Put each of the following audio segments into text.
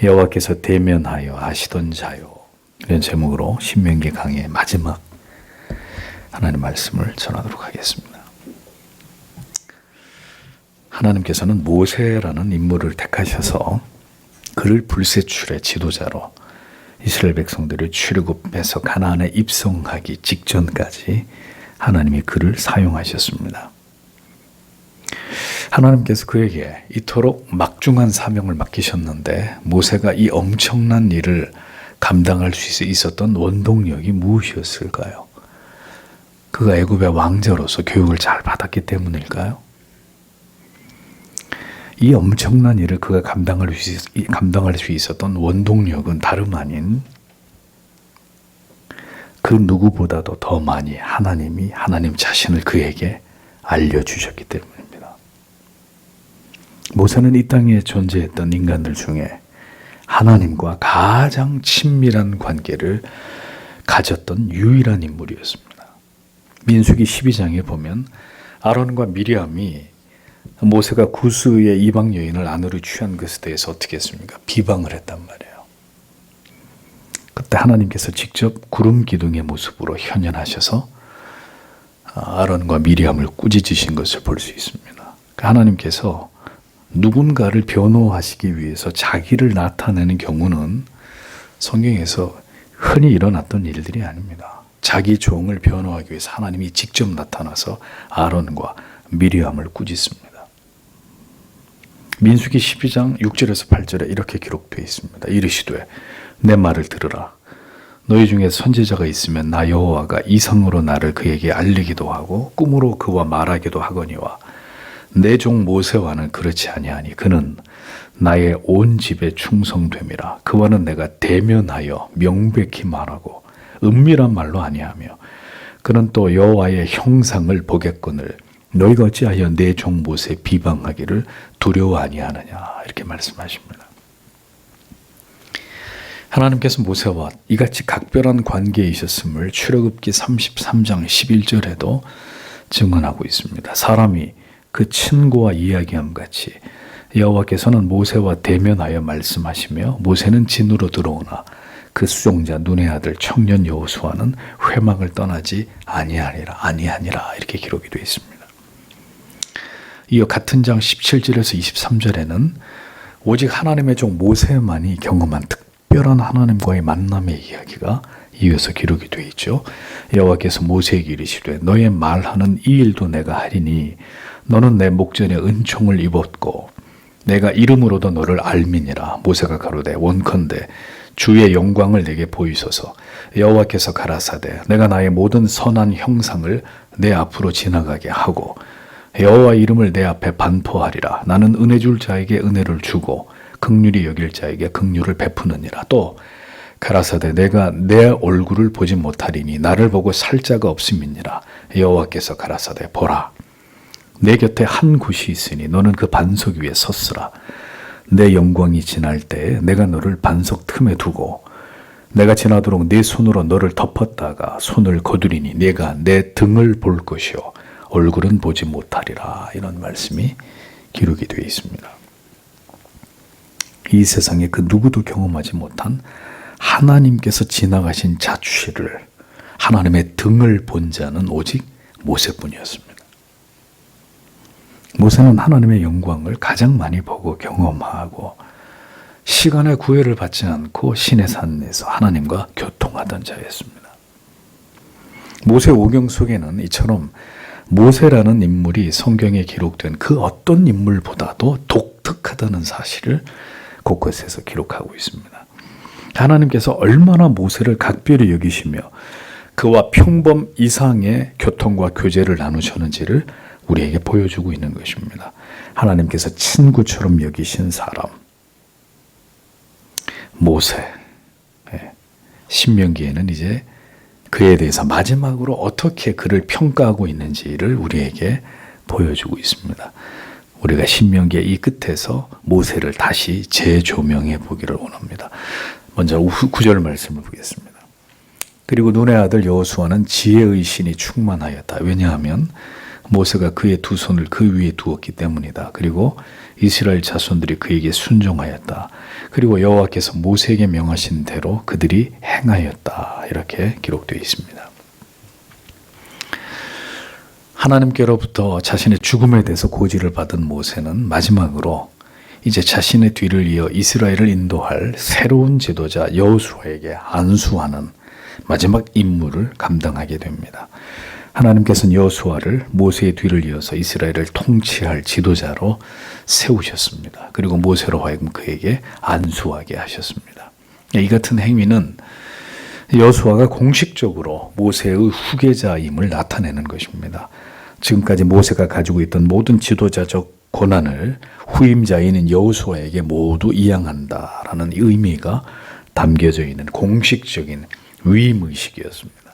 여호와께서 대면하여 아시던 자요. 이런 제목으로 신명기 강의 마지막 하나님의 말씀을 전하도록 하겠습니다. 하나님께서는 모세라는 인물을 택하셔서 그를 불세출의 지도자로 이스라엘 백성들을 출애굽해서 가나안에 입성하기 직전까지 하나님이 그를 사용하셨습니다. 하나님께서 그에게 이토록 막중한 사명을 맡기셨는데 모세가 이 엄청난 일을 감당할 수 있었던 원동력이 무엇이었을까요? 그가 애굽의 왕자로서 교육을 잘 받았기 때문일까요? 이 엄청난 일을 그가 감당할 수 있었던 원동력은 다름 아닌 그 누구보다도 더 많이 하나님 자신을 그에게 알려주셨기 때문입니다. 모세는 이 땅에 존재했던 인간들 중에 하나님과 가장 친밀한 관계를 가졌던 유일한 인물이었습니다. 민수기 12장에 보면 아론과 미리암이 모세가 구스의 이방 여인을 아내로 취한 것에 대해서 어떻게 했습니까? 비방을 했단 말이에요. 그때 하나님께서 직접 구름 기둥의 모습으로 현현하셔서 아론과 미리암을 꾸짖으신 것을 볼 수 있습니다. 하나님께서 누군가를 변호하시기 위해서 자기를 나타내는 경우는 성경에서 흔히 일어났던 일들이 아닙니다. 자기 종을 변호하기 위해서 하나님이 직접 나타나서 아론과 미리암을 꾸짖습니다. 민수기 12장 6절에서 8절에 이렇게 기록되어 있습니다. 이르시되 내 말을 들으라. 너희 중에 선지자가 있으면 나 여호와가 이성으로 나를 그에게 알리기도 하고 꿈으로 그와 말하기도 하거니와 내 종 모세와는 그렇지 아니하니 그는 나의 온 집에 충성됨이라. 그와는 내가 대면하여 명백히 말하고 은밀한 말로 아니하며 그는 또 여호와의 형상을 보겠거늘 너희가 어찌하여 내 종 모세 비방하기를 두려워 아니하느냐 이렇게 말씀하십니다. 하나님께서 모세와 이같이 각별한 관계에 있었음을 출애굽기 33장 11절에도 증언하고 있습니다. 사람이 그 친구와 이야기함 같이 여호와께서는 모세와 대면하여 말씀하시며 모세는 진으로 들어오나 그 수종자 눈의 아들 청년 여호수아는 회막을 떠나지 아니하니라 이렇게 기록이 되어 있습니다. 이어 같은 장 17절에서 23절에는 오직 하나님의 종 모세만이 경험한 특별한 하나님과의 만남의 이야기가 이어서 기록이 되어 있죠. 여호와께서 모세에게 이르시되 너의 말하는 이 일도 내가 하리니 너는 내 목전에 은총을 입었고 내가 이름으로도 너를 알미니라. 모세가 가로되 원컨대 주의 영광을 내게 보이소서. 여호와께서 가라사대 내가 나의 모든 선한 형상을 내 앞으로 지나가게 하고 여호와 이름을 내 앞에 반포하리라. 나는 은혜 줄 자에게 은혜를 주고 긍휼히 여길 자에게 긍휼을 베푸느니라. 또 가라사대 내가 내 얼굴을 보지 못하리니 나를 보고 살 자가 없음이니라. 여호와께서 가라사대 보라 내 곁에 한 굿이 있으니 너는 그 반석 위에 섰으라. 내 영광이 지날 때에 내가 너를 반석 틈에 두고 내가 지나도록 내 손으로 너를 덮었다가 손을 거두리니 내가 내 등을 볼 것이요 얼굴은 보지 못하리라. 이런 말씀이 기록이 되어 있습니다. 이 세상에 그 누구도 경험하지 못한 하나님께서 지나가신 자취를 하나님의 등을 본 자는 오직 모세뿐이었습니다. 모세는 하나님의 영광을 가장 많이 보고 경험하고 시간의 구애를 받지 않고 신의 산에서 하나님과 교통하던 자였습니다. 모세 오경 속에는 이처럼 모세라는 인물이 성경에 기록된 그 어떤 인물보다도 독특하다는 사실을 곳곳에서 기록하고 있습니다. 하나님께서 얼마나 모세를 각별히 여기시며 그와 평범 이상의 교통과 교제를 나누셨는지를 우리에게 보여주고 있는 것입니다. 하나님께서 친구처럼 여기신 사람 모세. 신명기에는 이제 그에 대해서 마지막으로 어떻게 그를 평가하고 있는지를 우리에게 보여주고 있습니다. 우리가 신명기의 이 끝에서 모세를 다시 재조명해 보기를 원합니다. 먼저 9절 말씀을 보겠습니다. 그리고 눈의 아들 여호수아는 지혜의 신이 충만하였다. 왜냐하면 모세가 그의 두 손을 그 위에 두었기 때문이다. 그리고 이스라엘 자손들이 그에게 순종하였다. 그리고 여호와께서 모세에게 명하신 대로 그들이 행하였다. 이렇게 기록되어 있습니다. 하나님께로부터 자신의 죽음에 대해서 고지를 받은 모세는 마지막으로 이제 자신의 뒤를 이어 이스라엘을 인도할 새로운 지도자 여호수아에게 안수하는 마지막 임무를 감당하게 됩니다. 하나님께서는 여호수아를 모세의 뒤를 이어서 이스라엘을 통치할 지도자로 세우셨습니다. 그리고 모세로 하여금 그에게 안수하게 하셨습니다. 이 같은 행위는 여호수아가 공식적으로 모세의 후계자임을 나타내는 것입니다. 지금까지 모세가 가지고 있던 모든 지도자적 권한을 후임자인 여호수아에게 모두 이양한다라는 의미가 담겨져 있는 공식적인 위임의식이었습니다.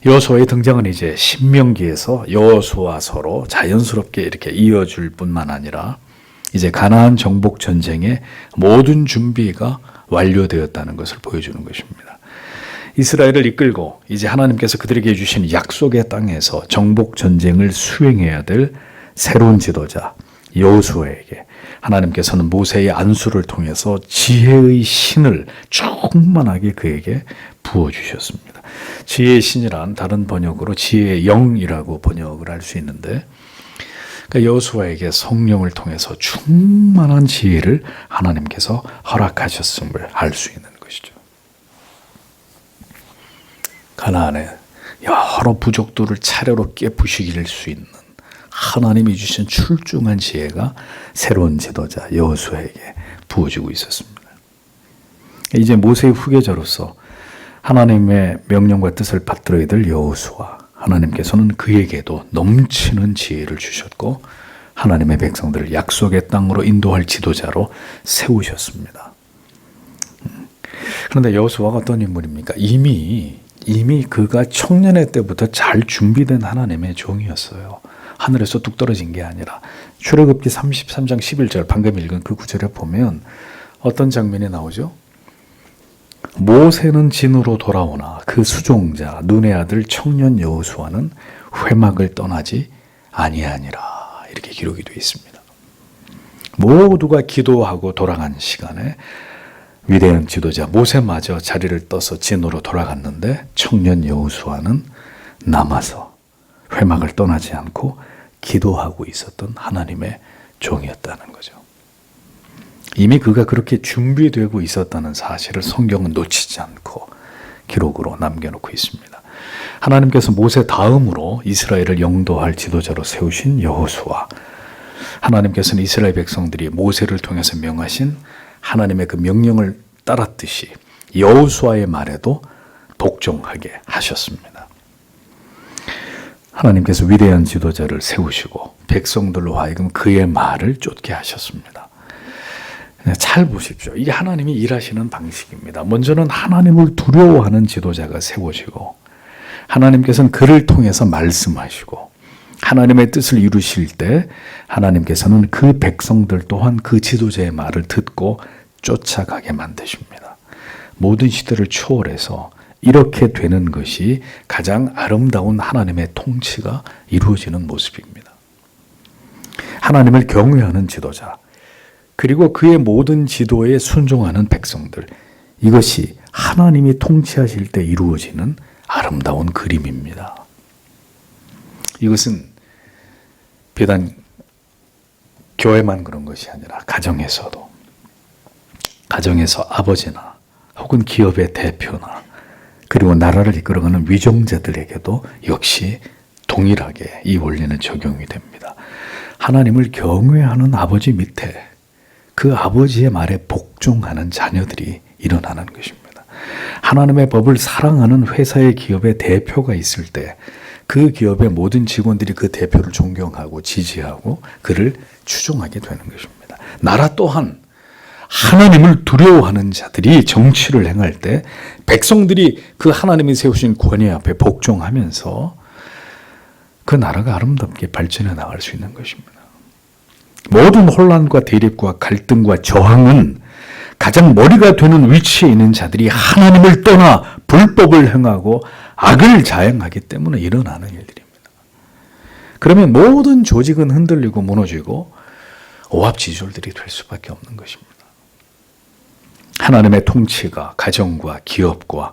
여호수아의 등장은 이제 신명기에서 여호수아서로 자연스럽게 이렇게 이어질 뿐만 아니라 이제 가나안 정복 전쟁의 모든 준비가 완료되었다는 것을 보여주는 것입니다. 이스라엘을 이끌고 이제 하나님께서 그들에게 주신 약속의 땅에서 정복 전쟁을 수행해야 될 새로운 지도자 여호수아에게 하나님께서는 모세의 안수를 통해서 지혜의 신을 충만하게 그에게 부어주셨습니다. 지혜의 신이란 다른 번역으로 지혜의 영이라고 번역을 할 수 있는데, 그러니까 여호수아에게 성령을 통해서 충만한 지혜를 하나님께서 허락하셨음을 알 수 있는 것이죠. 가나안의 여러 부족들을 차례로 깨부시길 수 있는 하나님이 주신 출중한 지혜가 새로운 지도자 여호수아에게 부어지고 있었습니다. 이제 모세의 후계자로서 하나님의 명령과 뜻을 받들어야 될 여호수아, 하나님께서는 그에게도 넘치는 지혜를 주셨고 하나님의 백성들을 약속의 땅으로 인도할 지도자로 세우셨습니다. 그런데 여호수아가 어떤 인물입니까? 이미 그가 청년의 때부터 잘 준비된 하나님의 종이었어요. 하늘에서 뚝 떨어진 게 아니라 출애굽기 33장 11절 방금 읽은 그 구절에 보면 어떤 장면이 나오죠? 모세는 진으로 돌아오나 그 수종자 눈의 아들 청년 여호수아는 회막을 떠나지 아니하니라. 이렇게 기록이 되어 있습니다. 모두가 기도하고 돌아간 시간에 위대한 지도자 모세마저 자리를 떠서 진으로 돌아갔는데 청년 여호수아는 남아서 회막을 떠나지 않고 기도하고 있었던 하나님의 종이었다는 거죠. 이미 그가 그렇게 준비되고 있었다는 사실을 성경은 놓치지 않고 기록으로 남겨놓고 있습니다. 하나님께서 모세 다음으로 이스라엘을 영도할 지도자로 세우신 여호수아, 하나님께서는 이스라엘 백성들이 모세를 통해서 명하신 하나님의 그 명령을 따랐듯이 여호수아의 말에도 복종하게 하셨습니다. 하나님께서 위대한 지도자를 세우시고 백성들로 하여금 그의 말을 쫓게 하셨습니다. 잘 보십시오. 이게 하나님이 일하시는 방식입니다. 먼저는 하나님을 두려워하는 지도자가 세워지고 하나님께서는 그를 통해서 말씀하시고 하나님의 뜻을 이루실 때 하나님께서는 그 백성들 또한 그 지도자의 말을 듣고 쫓아가게 만드십니다. 모든 시대를 초월해서 이렇게 되는 것이 가장 아름다운 하나님의 통치가 이루어지는 모습입니다. 하나님을 경외하는 지도자, 그리고 그의 모든 지도에 순종하는 백성들, 이것이 하나님이 통치하실 때 이루어지는 아름다운 그림입니다. 이것은 비단 교회만 그런 것이 아니라 가정에서 아버지나 혹은 기업의 대표나 그리고 나라를 이끌어가는 위정자들에게도 역시 동일하게 이 원리는 적용이 됩니다. 하나님을 경외하는 아버지 밑에 그 아버지의 말에 복종하는 자녀들이 일어나는 것입니다. 하나님의 법을 사랑하는 회사의 기업의 대표가 있을 때 그 기업의 모든 직원들이 그 대표를 존경하고 지지하고 그를 추종하게 되는 것입니다. 나라 또한 하나님을 두려워하는 자들이 정치를 행할 때 백성들이 그 하나님이 세우신 권위 앞에 복종하면서 그 나라가 아름답게 발전해 나갈 수 있는 것입니다. 모든 혼란과 대립과 갈등과 저항은 가장 머리가 되는 위치에 있는 자들이 하나님을 떠나 불법을 행하고 악을 자행하기 때문에 일어나는 일들입니다. 그러면 모든 조직은 흔들리고 무너지고 오합지졸들이 될 수밖에 없는 것입니다. 하나님의 통치가 가정과 기업과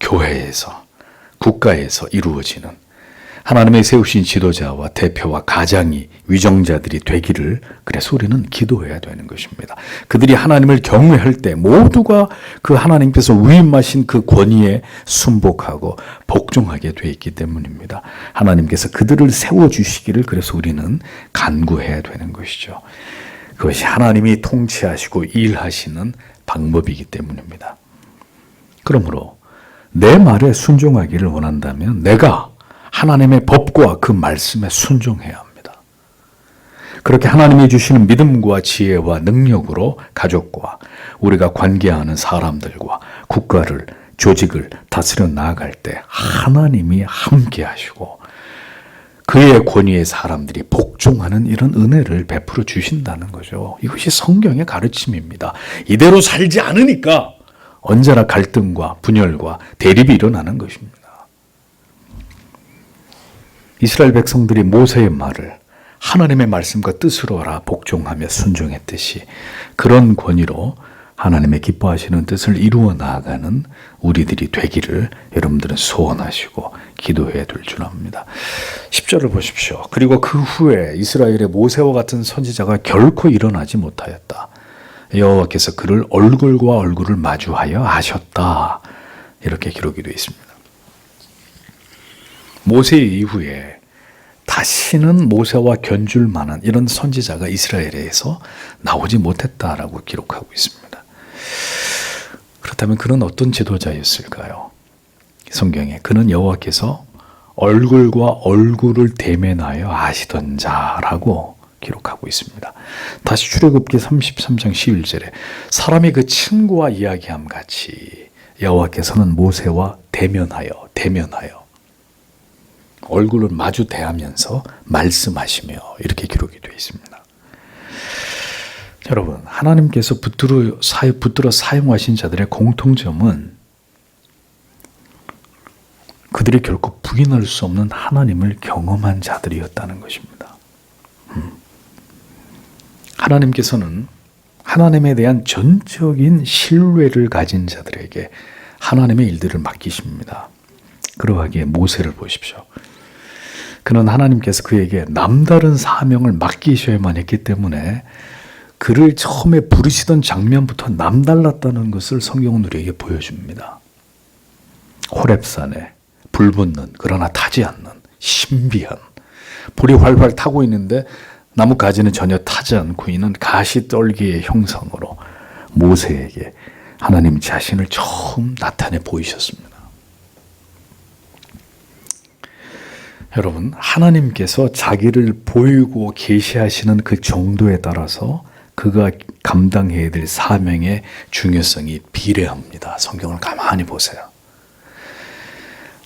교회에서, 국가에서 이루어지는, 하나님의 세우신 지도자와 대표와 가장이 위정자들이 되기를, 그래서 우리는 기도해야 되는 것입니다. 그들이 하나님을 경외할 때 모두가 그 하나님께서 위임하신 그 권위에 순복하고 복종하게 돼 있기 때문입니다. 하나님께서 그들을 세워주시기를, 그래서 우리는 간구해야 되는 것이죠. 그것이 하나님이 통치하시고 일하시는 방법이기 때문입니다. 그러므로 내 말에 순종하기를 원한다면 내가 하나님의 법과 그 말씀에 순종해야 합니다. 그렇게 하나님이 주시는 믿음과 지혜와 능력으로 가족과 우리가 관계하는 사람들과 국가를, 조직을 다스려 나아갈 때 하나님이 함께 하시고 그의 권위에 사람들이 복종하는 이런 은혜를 베풀어 주신다는 거죠. 이것이 성경의 가르침입니다. 이대로 살지 않으니까 언제나 갈등과 분열과 대립이 일어나는 것입니다. 이스라엘 백성들이 모세의 말을 하나님의 말씀과 뜻으로 알아 복종하며 순종했듯이 그런 권위로 하나님의 기뻐하시는 뜻을 이루어 나아가는 우리들이 되기를 여러분들은 소원하시고 기도해야 될 줄 압니다. 10절을 보십시오. 그리고 그 후에 이스라엘의 모세와 같은 선지자가 결코 일어나지 못하였다. 여호와께서 그를 얼굴과 얼굴을 마주하여 하셨다. 이렇게 기록이 되어 있습니다. 모세 이후에 다시는 모세와 견줄 만한 이런 선지자가 이스라엘에서 나오지 못했다라고 기록하고 있습니다. 그렇다면 그는 어떤 지도자였을까요? 성경에 그는 여호와께서 얼굴과 얼굴을 대면하여 아시던 자라고 기록하고 있습니다. 다시 출애굽기 33장 11절에 사람이 그 친구와 이야기함 같이 여호와께서는 모세와 대면하여 얼굴을 마주 대하면서 말씀하시며 이렇게 기록이 되어 있습니다. 여러분, 하나님께서 붙들어 사용하신 자들의 공통점은 그들이 결코 부인할 수 없는 하나님을 경험한 자들이었다는 것입니다. 하나님께서는 하나님에 대한 전적인 신뢰를 가진 자들에게 하나님의 일들을 맡기십니다. 그러하기에 모세를 보십시오. 그는 하나님께서 그에게 남다른 사명을 맡기셔야만 했기 때문에 그를 처음에 부르시던 장면부터 남달랐다는 것을 성경은 우리에게 보여줍니다. 호렙산에 불 붙는, 그러나 타지 않는 신비한, 불이 활활 타고 있는데 나무 가지는 전혀 타지 않고 있는 가시떨기의 형상으로 모세에게 하나님 자신을 처음 나타내 보이셨습니다. 여러분, 하나님께서 자기를 보이고 계시하시는 그 정도에 따라서 그가 감당해야 될 사명의 중요성이 비례합니다. 성경을 가만히 보세요.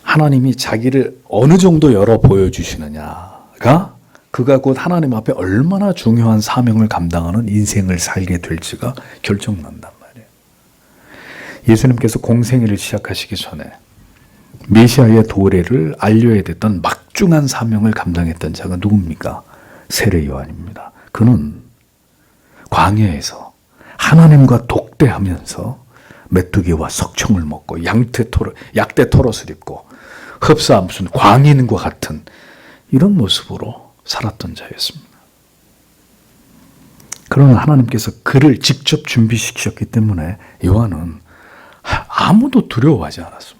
하나님이 자기를 어느 정도 열어 보여주시느냐가 그가 곧 하나님 앞에 얼마나 중요한 사명을 감당하는 인생을 살게 될지가 결정난단 말이에요. 예수님께서 공생애를 시작하시기 전에 메시아의 도래를 알려야 됐던 막중한 사명을 감당했던 자가 누굽니까? 세례 요한입니다. 그는 광야에서 하나님과 독대하면서 메뚜기와 석청을 먹고 약대 털옷을 입고 흡사 무슨 광인과 같은 이런 모습으로 살았던 자였습니다. 그러나 하나님께서 그를 직접 준비시키셨기 때문에 요한은 아무도 두려워하지 않았습니다.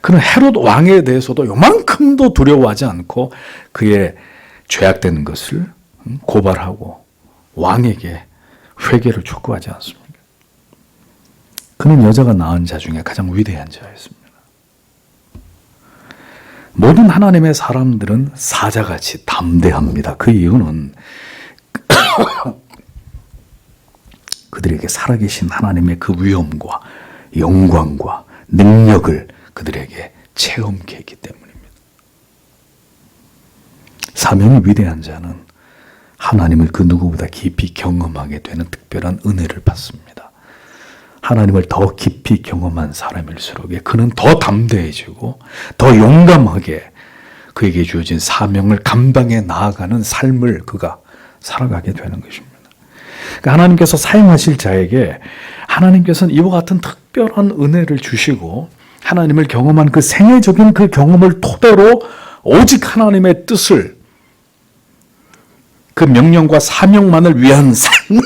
그는 헤롯 왕에 대해서도 요만큼도 두려워하지 않고 그의 죄악된 것을 고발하고 왕에게 회개를 촉구하지 않습니다. 그는 여자가 낳은 자 중에 가장 위대한 자였습니다. 모든 하나님의 사람들은 사자같이 담대합니다. 그 이유는 그들에게 살아계신 하나님의 그 위엄과 영광과 능력을 그들에게 체험케 했기 때문입니다. 사명이 위대한 자는 하나님을 그 누구보다 깊이 경험하게 되는 특별한 은혜를 받습니다. 하나님을 더 깊이 경험한 사람일수록 그는 더 담대해지고 더 용감하게 그에게 주어진 사명을 감당해 나아가는 삶을 그가 살아가게 되는 것입니다. 그러니까 하나님께서 사용하실 자에게 하나님께서는 이와 같은 특별한 은혜를 주시고 하나님을 경험한 그 생애적인 그 경험을 토대로 오직 하나님의 뜻을, 그 명령과 사명만을 위한 삶을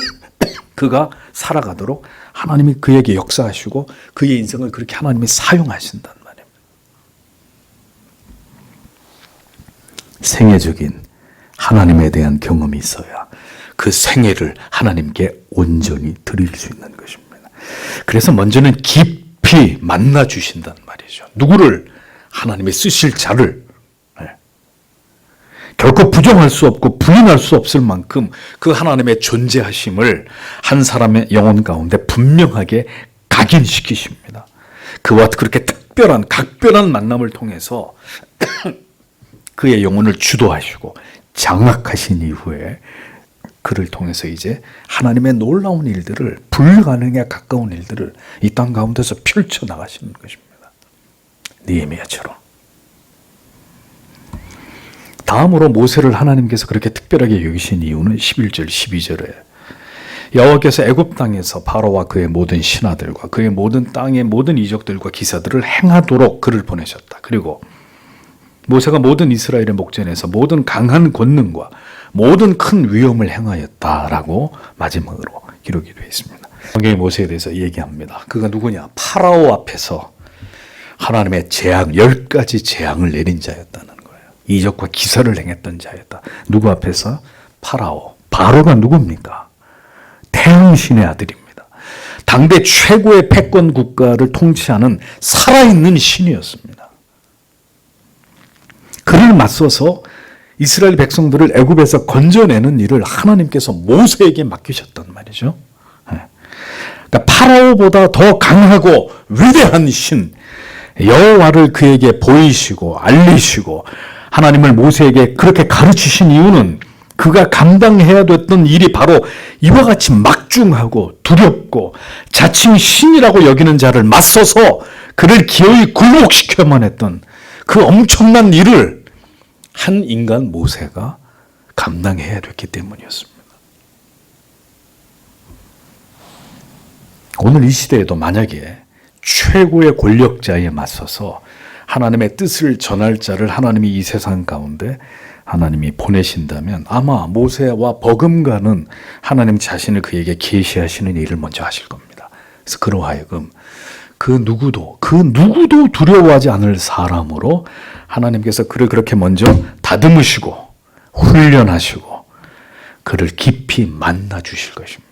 그가 살아가도록 하나님이 그에게 역사하시고 그의 인생을 그렇게 하나님이 사용하신단 말이에요. 생애적인 하나님에 대한 경험이 있어야 그 생애를 하나님께 온전히 드릴 수 있는 것입니다. 그래서 먼저는 깊이 만나 주신단 말이죠. 누구를? 하나님이 쓰실 자를. 결코 부정할 수 없고 부인할 수 없을 만큼 그 하나님의 존재하심을 한 사람의 영혼 가운데 분명하게 각인시키십니다. 그와 그렇게 특별한 각별한 만남을 통해서 그의 영혼을 주도하시고 장악하신 이후에 그를 통해서 이제 하나님의 놀라운 일들을, 불가능에 가까운 일들을 이 땅 가운데서 펼쳐나가시는 것입니다. 느헤미야처럼. 다음으로 모세를 하나님께서 그렇게 특별하게 여기신 이유는 11절, 12절에 여호와께서 애굽 땅에서 바로와 그의 모든 신하들과 그의 모든 땅의 모든 이적들과 기사들을 행하도록 그를 보내셨다. 그리고 모세가 모든 이스라엘의 목전에서 모든 강한 권능과 모든 큰 위엄을 행하였다라고 마지막으로 기록이 되어 있습니다. 성경의 모세에 대해서 얘기합니다. 그가 누구냐? 파라오 앞에서 하나님의 재앙, 10가지 재앙을 내린 자였다는 거예요. 이적과 기사를 행했던 자였다. 누구 앞에서? 파라오. 바로가 누굽니까? 태양신의 아들입니다. 당대 최고의 패권 국가를 통치하는 살아있는 신이었습니다. 그를 맞서서 이스라엘 백성들을 애굽에서 건져내는 일을 하나님께서 모세에게 맡기셨단 말이죠. 그러니까 파라오보다 더 강하고 위대한 신 여호와를 그에게 보이시고 알리시고 하나님을 모세에게 그렇게 가르치신 이유는 그가 감당해야 됐던 일이 바로 이와 같이 막중하고 두렵고 자칭 신이라고 여기는 자를 맞서서 그를 기어이 굴복시켜만 했던 그 엄청난 일을 한 인간 모세가 감당해야 됐기 때문이었습니다. 오늘 이 시대에도 만약에 최고의 권력자에 맞서서 하나님의 뜻을 전할 자를 하나님이 이 세상 가운데 하나님이 보내신다면 아마 모세와 버금가는 하나님 자신을 그에게 계시하시는 일을 먼저 하실 겁니다. 그래서 그러하여금 그 누구도 두려워하지 않을 사람으로 하나님께서 그를 그렇게 먼저 다듬으시고 훈련하시고 그를 깊이 만나 주실 것입니다.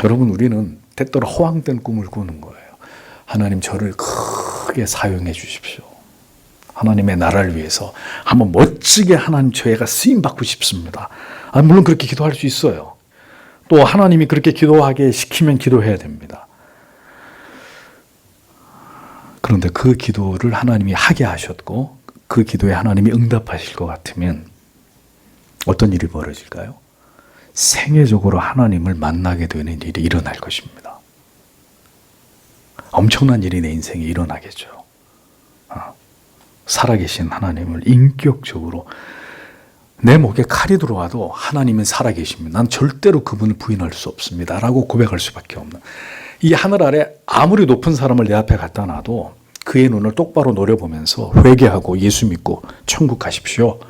여러분, 우리는 때때로 허황된 꿈을 꾸는 거예요. 하나님 저를 크게 사용해 주십시오. 하나님의 나라를 위해서 한번 멋지게 하나님 저희가 쓰임받고 싶습니다. 물론 그렇게 기도할 수 있어요. 또 하나님이 그렇게 기도하게 시키면 기도해야 됩니다. 그런데 그 기도를 하나님이 하게 하셨고 그 기도에 하나님이 응답하실 것 같으면 어떤 일이 벌어질까요? 생애적으로 하나님을 만나게 되는 일이 일어날 것입니다. 엄청난 일이 내 인생에 일어나겠죠. 살아계신 하나님을 인격적으로 내 목에 칼이 들어와도 하나님은 살아계십니다. 난 절대로 그분을 부인할 수 없습니다. 라고 고백할 수밖에 없는, 이 하늘 아래 아무리 높은 사람을 내 앞에 갖다 놔도 그의 눈을 똑바로 노려보면서 회개하고 예수 믿고 천국 가십시오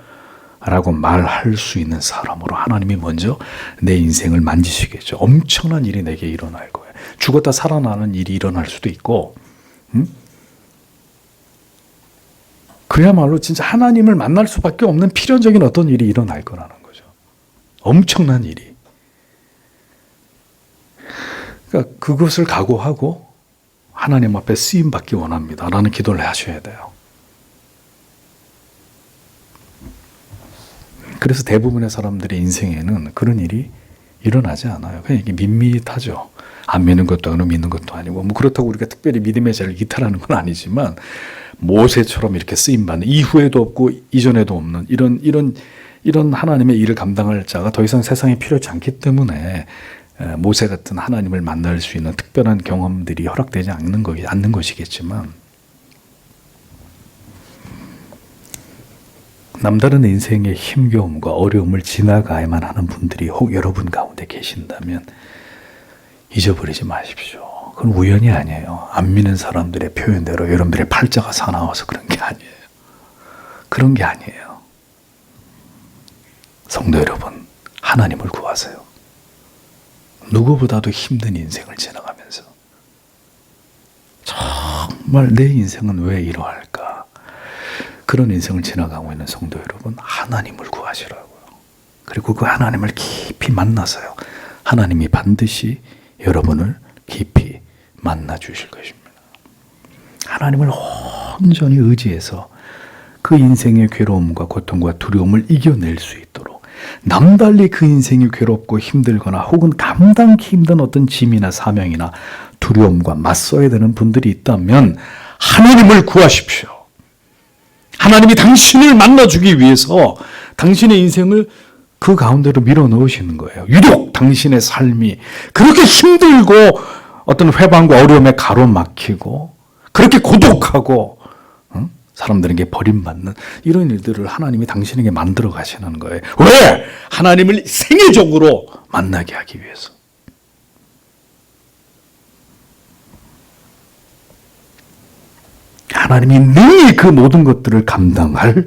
라고 말할 수 있는 사람으로 하나님이 먼저 내 인생을 만지시겠죠. 엄청난 일이 내게 일어날 거예요. 죽었다 살아나는 일이 일어날 수도 있고, 그야말로 진짜 하나님을 만날 수밖에 없는 필연적인 어떤 일이 일어날 거라는 거죠. 엄청난 일이. 그러니까 그것을 각오하고 하나님 앞에 쓰임받기 원합니다 라는 기도를 하셔야 돼요. 그래서 대부분의 사람들의 인생에는 그런 일이 일어나지 않아요. 그냥 이게 밋밋하죠. 안 믿는 것도 아니고 믿는 것도 아니고, 그렇다고 우리가 특별히 믿음의 자를 이탈하는 건 아니지만 모세처럼 이렇게 쓰임받는, 이후에도 없고 이전에도 없는 이런 하나님의 일을 감당할 자가 더 이상 세상에 필요하지 않기 때문에 모세 같은 하나님을 만날 수 있는 특별한 경험들이 허락되지 않는 것이겠지만, 남다른 인생의 힘겨움과 어려움을 지나가야만 하는 분들이 혹 여러분 가운데 계신다면 잊어버리지 마십시오. 그건 우연이 아니에요. 안 믿는 사람들의 표현대로 여러분들의 팔자가 사나워서 그런 게 아니에요. 그런 게 아니에요. 성도 여러분, 하나님을 구하세요. 누구보다도 힘든 인생을 지나가면서 정말 내 인생은 왜 이러할까? 그런 인생을 지나가고 있는 성도 여러분, 하나님을 구하시라고요. 그리고 그 하나님을 깊이 만나서요. 하나님이 반드시 여러분을 깊이 만나 주실 것입니다. 하나님을 온전히 의지해서 그 인생의 괴로움과 고통과 두려움을 이겨낼 수 있도록, 남달리 그 인생이 괴롭고 힘들거나 혹은 감당기 힘든 어떤 짐이나 사명이나 두려움과 맞서야 되는 분들이 있다면 하나님을 구하십시오. 하나님이 당신을 만나주기 위해서 당신의 인생을 그 가운데로 밀어넣으시는 거예요. 유독 당신의 삶이 그렇게 힘들고 어떤 회방과 어려움에 가로막히고 그렇게 고독하고 사람들에게 버림받는 이런 일들을 하나님이 당신에게 만들어 가시는 거예요. 왜? 하나님을 생애적으로 만나게 하기 위해서. 하나님이 능히 그 모든 것들을 감당할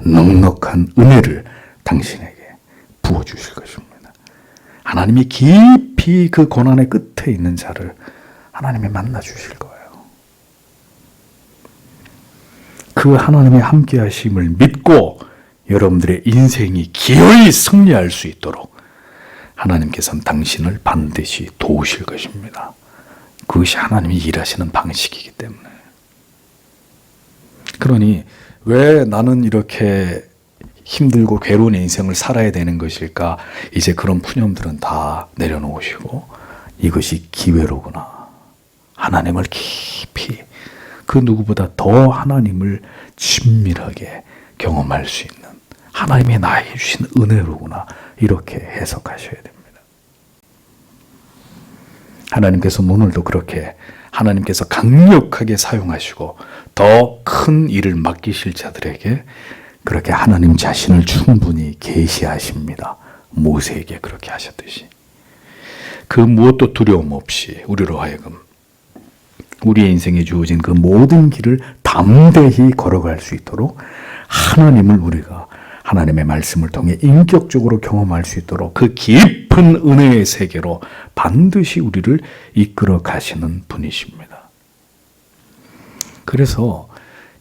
넉넉한 은혜를 당신에게 부어주실 것입니다. 하나님이 깊이 그 고난의 끝에 있는 자를 하나님이 만나주실 거예요. 그 하나님의 함께 하심을 믿고 여러분들의 인생이 기어이 승리할 수 있도록 하나님께서는 당신을 반드시 도우실 것입니다. 그것이 하나님이 일하시는 방식이기 때문에. 그러니 왜 나는 이렇게 힘들고 괴로운 인생을 살아야 되는 것일까? 이제 그런 푸념들은 다 내려놓으시고 이것이 기회로구나. 하나님을 깊이 그 누구보다 더 하나님을 친밀하게 경험할 수 있는 하나님이 나에게 주신 은혜로구나. 이렇게 해석하셔야 됩니다. 하나님께서 오늘도 그렇게 하나님께서 강력하게 사용하시고 더 큰 일을 맡기실 자들에게 그렇게 하나님 자신을 충분히 계시하십니다. 모세에게 그렇게 하셨듯이. 그 무엇도 두려움 없이 우리로 하여금 우리의 인생에 주어진 그 모든 길을 담대히 걸어갈 수 있도록 하나님을 우리가 하나님의 말씀을 통해 인격적으로 경험할 수 있도록 그 깊은 은혜의 세계로 반드시 우리를 이끌어 가시는 분이십니다. 그래서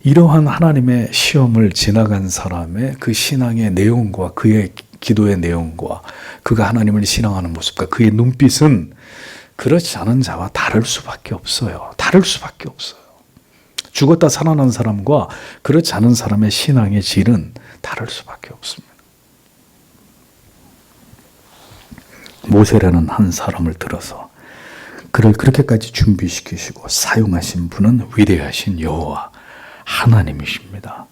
이러한 하나님의 시험을 지나간 사람의 그 신앙의 내용과 그의 기도의 내용과 그가 하나님을 신앙하는 모습과 그의 눈빛은 그렇지 않은 자와 다를 수밖에 없어요. 다를 수밖에 없어요. 죽었다 살아난 사람과 그렇지 않은 사람의 신앙의 질은 다를 수밖에 없습니다. 모세라는 한 사람을 들어서 그를 그렇게까지 준비시키시고 사용하신 분은 위대하신 여호와 하나님이십니다.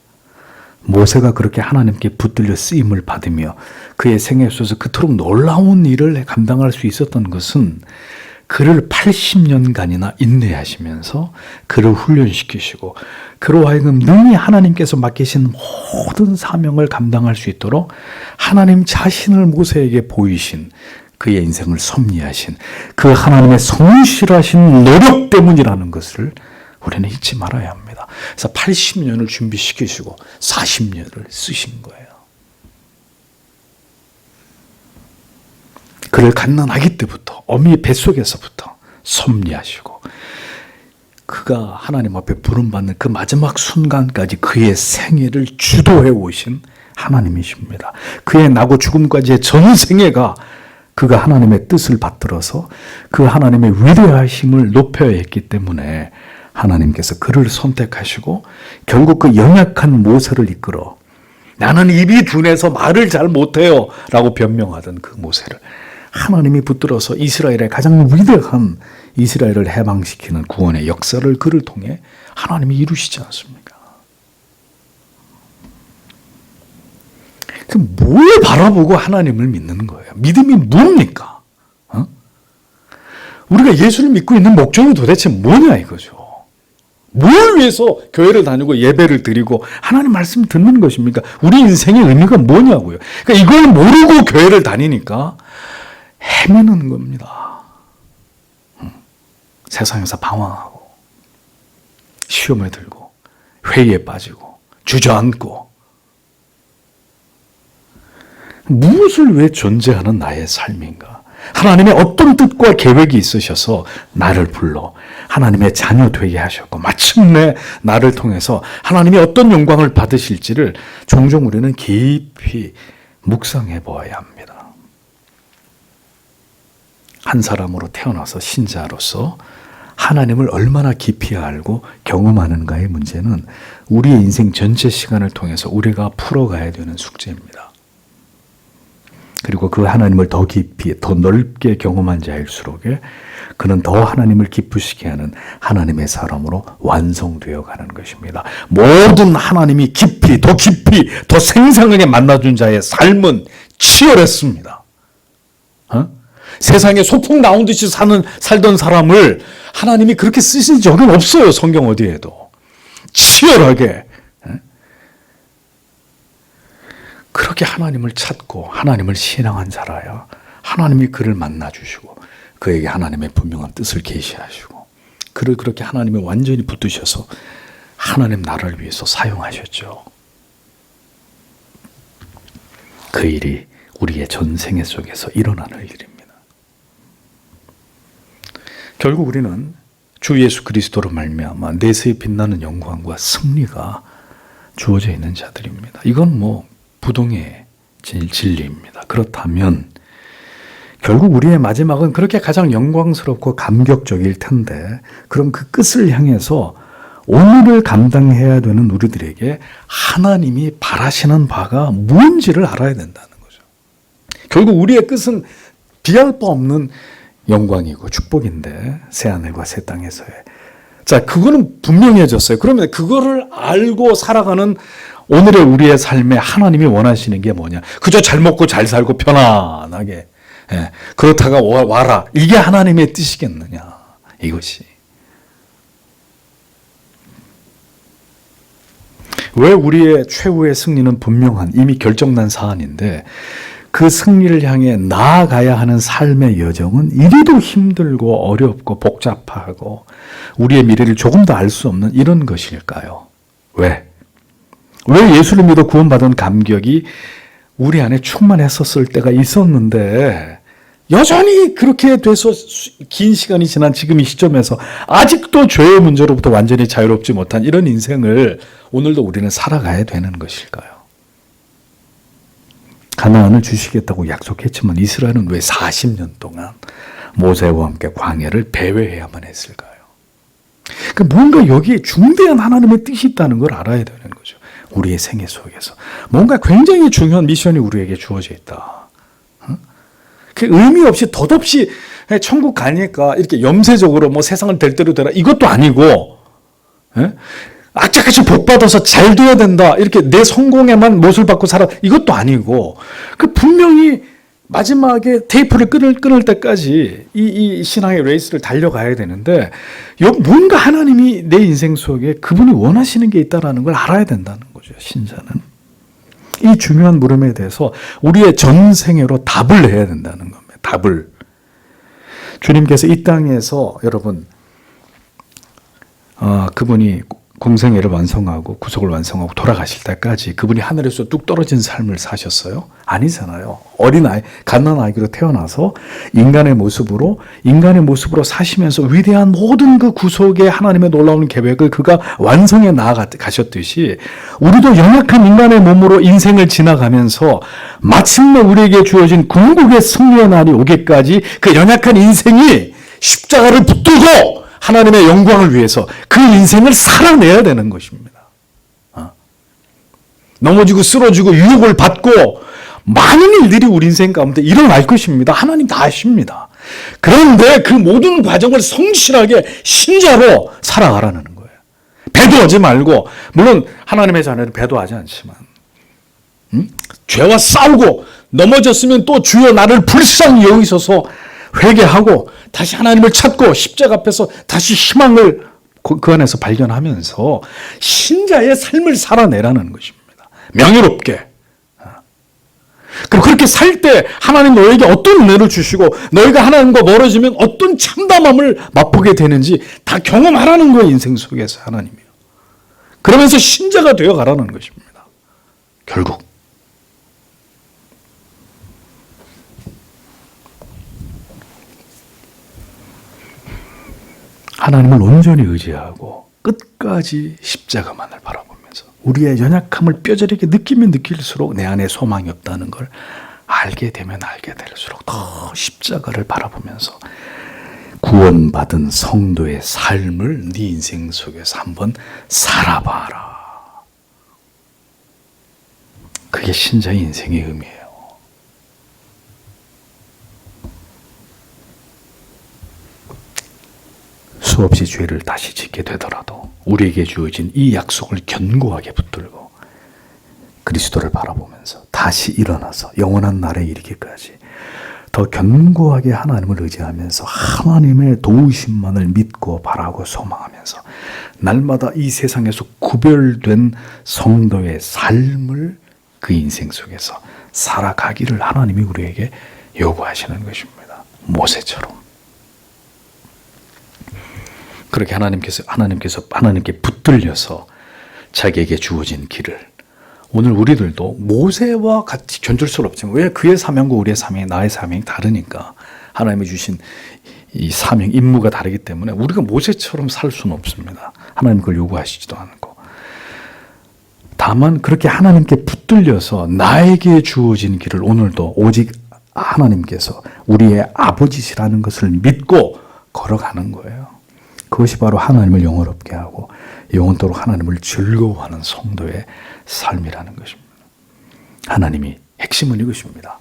모세가 그렇게 하나님께 붙들려 쓰임을 받으며 그의 생애 속에서 그토록 놀라운 일을 감당할 수 있었던 것은 그를 80년간이나 인내하시면서 그를 훈련시키시고 그로 하여금 능히 하나님께서 맡기신 모든 사명을 감당할 수 있도록 하나님 자신을 모세에게 보이신 그의 인생을 섭리하신 그 하나님의 성실하신 노력 때문이라는 것을 우리는 잊지 말아야 합니다. 그래서 80년을 준비시키시고 40년을 쓰신 거예요. 그를 갓난아기 때부터 어미 뱃속에서부터 섭리하시고 그가 하나님 앞에 부름받는 그 마지막 순간까지 그의 생애를 주도해 오신 하나님이십니다. 그의 나고 죽음까지의 전생애가 그가 하나님의 뜻을 받들어서 그 하나님의 위대하심을 높여야 했기 때문에 하나님께서 그를 선택하시고 결국 그 연약한 모세를 이끌어 나는 입이 둔해서 말을 잘 못해요 라고 변명하던 그 모세를 하나님이 붙들어서 이스라엘의 가장 위대한 이스라엘을 해방시키는 구원의 역사를 그를 통해 하나님이 이루시지 않습니까? 그럼 뭘 바라보고 하나님을 믿는 거예요? 믿음이 뭡니까? 우리가 예수를 믿고 있는 목적이 도대체 뭐냐 이거죠. 뭘 위해서 교회를 다니고 예배를 드리고 하나님 말씀 듣는 것입니까? 우리 인생의 의미가 뭐냐고요. 그러니까 이걸 모르고 교회를 다니니까 헤매는 겁니다. 세상에서 방황하고 시험에 들고 회의에 빠지고 주저앉고 무엇을 왜 존재하는 나의 삶인가? 하나님의 어떤 뜻과 계획이 있으셔서 나를 불러 하나님의 자녀 되게 하셨고 마침내 나를 통해서 하나님이 어떤 영광을 받으실지를 종종 우리는 깊이 묵상해 보아야 합니다. 한 사람으로 태어나서 신자로서 하나님을 얼마나 깊이 알고 경험하는가의 문제는 우리의 인생 전체 시간을 통해서 우리가 풀어가야 되는 숙제입니다. 그리고 그 하나님을 더 깊이, 더 넓게 경험한 자일수록 그는 더 하나님을 기쁘시게 하는 하나님의 사람으로 완성되어 가는 것입니다. 모든 하나님이 깊이, 더 생생하게 만나준 자의 삶은 치열했습니다. 세상에 소풍 나온 듯이 살던 사람을 하나님이 그렇게 쓰신 적은 없어요. 성경 어디에도. 치열하게. 그렇게 하나님을 찾고 하나님을 신앙한 자라야 하나님이 그를 만나주시고 그에게 하나님의 분명한 뜻을 계시하시고 그를 그렇게 하나님이 완전히 붙드셔서 하나님 나라를 위해서 사용하셨죠. 그 일이 우리의 전생애 속에서 일어나는 일입니다. 결국 우리는 주 예수 그리스도로 말미암아 내세에 빛나는 영광과 승리가 주어져 있는 자들입니다. 이건 부동의 진리입니다. 그렇다면 결국 우리의 마지막은 그렇게 가장 영광스럽고 감격적일 텐데 그럼 그 끝을 향해서 오늘을 감당해야 되는 우리들에게 하나님이 바라시는 바가 무엇인지를 알아야 된다는 거죠. 결국 우리의 끝은 비할 바 없는 영광이고 축복인데 새하늘과 새 땅에서의 자 그거는 분명해졌어요. 그러면 그거를 알고 살아가는 오늘의 우리의 삶에 하나님이 원하시는 게 뭐냐? 그저 잘 먹고 잘 살고 편안하게 그렇다가 와라. 이게 하나님의 뜻이겠느냐? 이것이. 왜 우리의 최후의 승리는 분명한 이미 결정난 사안인데 그 승리를 향해 나아가야 하는 삶의 여정은 이리도 힘들고 어렵고 복잡하고 우리의 미래를 조금 더 알 수 없는 이런 것일까요? 왜 예수를 믿어 구원받은 감격이 우리 안에 충만했었을 때가 있었는데 여전히 그렇게 돼서 긴 시간이 지난 지금 이 시점에서 아직도 죄의 문제로부터 완전히 자유롭지 못한 이런 인생을 오늘도 우리는 살아가야 되는 것일까요? 가나안을 주시겠다고 약속했지만 이스라엘은 왜 40년 동안 모세와 함께 광야를 배회해야만 했을까요? 그러니까 뭔가 여기에 중대한 하나님의 뜻이 있다는 걸 알아야 되는 거죠. 우리의 생애 속에서. 뭔가 굉장히 중요한 미션이 우리에게 주어져 있다. 그 의미 없이 덧없이 천국 가니까 이렇게 염세적으로 세상을 될 대로 되라 이것도 아니고 악착같이 복받아서 잘 돼야 된다 이렇게 내 성공에만 못을 받고 살아 이것도 아니고 그 분명히 마지막에 테이프를 끊을 때까지 이 신앙의 레이스를 달려가야 되는데 뭔가 하나님이 내 인생 속에 그분이 원하시는 게 있다는 걸 알아야 된다는 거죠. 신자는. 이 중요한 물음에 대해서 우리의 전생애로 답을 해야 된다는 겁니다. 답을. 주님께서 이 땅에서 여러분 그분이 공생애를 완성하고 구속을 완성하고 돌아가실 때까지 그분이 하늘에서 뚝 떨어진 삶을 사셨어요? 아니잖아요. 어린아이, 갓난아기로 태어나서 인간의 모습으로 사시면서 위대한 모든 그 구속의 하나님의 놀라운 계획을 그가 완성해 나아가셨듯이 우리도 연약한 인간의 몸으로 인생을 지나가면서 마침내 우리에게 주어진 궁극의 승리의 날이 오기까지 그 연약한 인생이 십자가를 붙들고 하나님의 영광을 위해서 그 인생을 살아내야 되는 것입니다. 넘어지고 쓰러지고 유혹을 받고 많은 일들이 우리 인생 가운데 일어날 것입니다. 하나님 다 아십니다. 그런데 그 모든 과정을 성실하게 신자로 살아가라는 거예요. 배도하지 말고 물론 하나님의 자녀는 배도하지 않지만 죄와 싸우고 넘어졌으면 또 주여 나를 불쌍히 여기소서 회개하고 다시 하나님을 찾고 십자가 앞에서 다시 희망을 그 안에서 발견하면서 신자의 삶을 살아내라는 것입니다. 명예롭게. 그리고 그렇게 살 때 하나님 너에게 어떤 은혜를 주시고 너희가 하나님과 멀어지면 어떤 참담함을 맛보게 되는지 다 경험하라는 거예요. 인생 속에서 하나님이요. 그러면서 신자가 되어가라는 것입니다. 결국 하나님을 온전히 의지하고 끝까지 십자가만을 바라보면서 우리의 연약함을 뼈저리게 느끼면 느낄수록 내 안에 소망이 없다는 걸 알게 되면 알게 될수록 더 십자가를 바라보면서 구원받은 성도의 삶을 네 인생 속에서 한번 살아봐라. 그게 신자의 인생의 의미예요. 수없이 죄를 다시 짓게 되더라도 우리에게 주어진 이 약속을 견고하게 붙들고 그리스도를 바라보면서 다시 일어나서 영원한 날에 이르기까지 더 견고하게 하나님을 의지하면서 하나님의 도우심만을 믿고 바라고 소망하면서 날마다 이 세상에서 구별된 성도의 삶을 그 인생 속에서 살아가기를 하나님이 우리에게 요구하시는 것입니다. 모세처럼. 그렇게 하나님께 붙들려서 자기에게 주어진 길을 오늘 우리들도 모세와 같이 견줄 수 없지만 왜 그의 사명과 우리의 사명이 나의 사명이 다르니까 하나님이 주신 이 사명 임무가 다르기 때문에 우리가 모세처럼 살 수는 없습니다. 하나님 그걸 요구하시지도 않고 다만 그렇게 하나님께 붙들려서 나에게 주어진 길을 오늘도 오직 하나님께서 우리의 아버지시라는 것을 믿고 걸어가는 거예요. 그것이 바로 하나님을 영원롭게 하고 영원토록 하나님을 즐거워하는 성도의 삶이라는 것입니다. 하나님이 핵심은 이것입니다.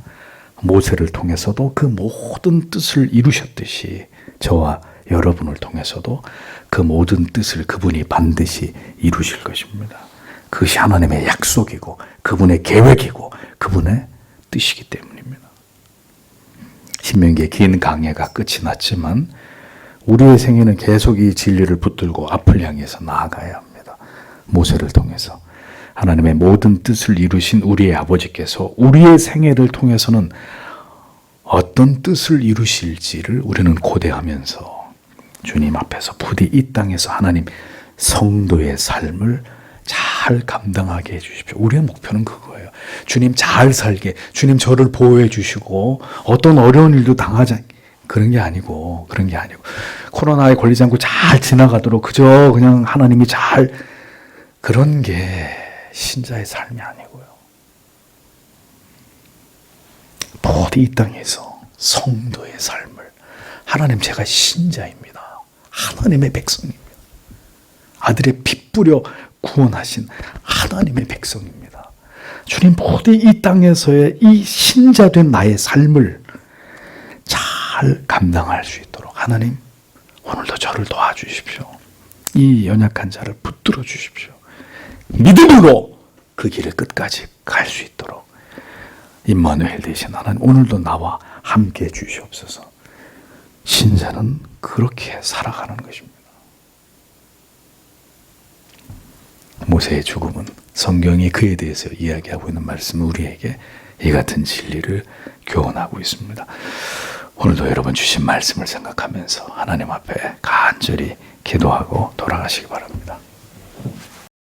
모세를 통해서도 그 모든 뜻을 이루셨듯이 저와 여러분을 통해서도 그 모든 뜻을 그분이 반드시 이루실 것입니다. 그것이 하나님의 약속이고 그분의 계획이고 그분의 뜻이기 때문입니다. 신명기의 긴 강해가 끝이 났지만 우리의 생애는 계속 이 진리를 붙들고 앞을 향해서 나아가야 합니다. 모세를 통해서 하나님의 모든 뜻을 이루신 우리의 아버지께서 우리의 생애를 통해서는 어떤 뜻을 이루실지를 우리는 고대하면서 주님 앞에서 부디 이 땅에서 하나님 성도의 삶을 잘 감당하게 해주십시오. 우리의 목표는 그거예요. 주님 잘 살게, 주님 저를 보호해 주시고 어떤 어려운 일도 당하지 않게 그런 게 아니고 코로나에 걸리지 않고 잘 지나가도록 그저 그냥 하나님이 잘 그런 게 신자의 삶이 아니고요. 부디 이 땅에서 성도의 삶을 하나님 제가 신자입니다. 하나님의 백성입니다. 아들의 피 뿌려 구원하신 하나님의 백성입니다. 주님 부디 이 땅에서의 이 신자된 나의 삶을 잘 감당할 수 있도록 하나님 오늘도 저를 도와주십시오. 이 연약한 자를 붙들어 주십시오. 믿음으로 그 길을 끝까지 갈 수 있도록 임마누엘 되신 하나님 오늘도 나와 함께 해 주시옵소서. 신자는 그렇게 살아가는 것입니다. 모세의 죽음은 성경이 그에 대해서 이야기하고 있는 말씀은 우리에게 이 같은 진리를 교훈하고 있습니다. 오늘도 여러분 주신 말씀을 생각하면서 하나님 앞에 간절히 기도하고 돌아가시기 바랍니다.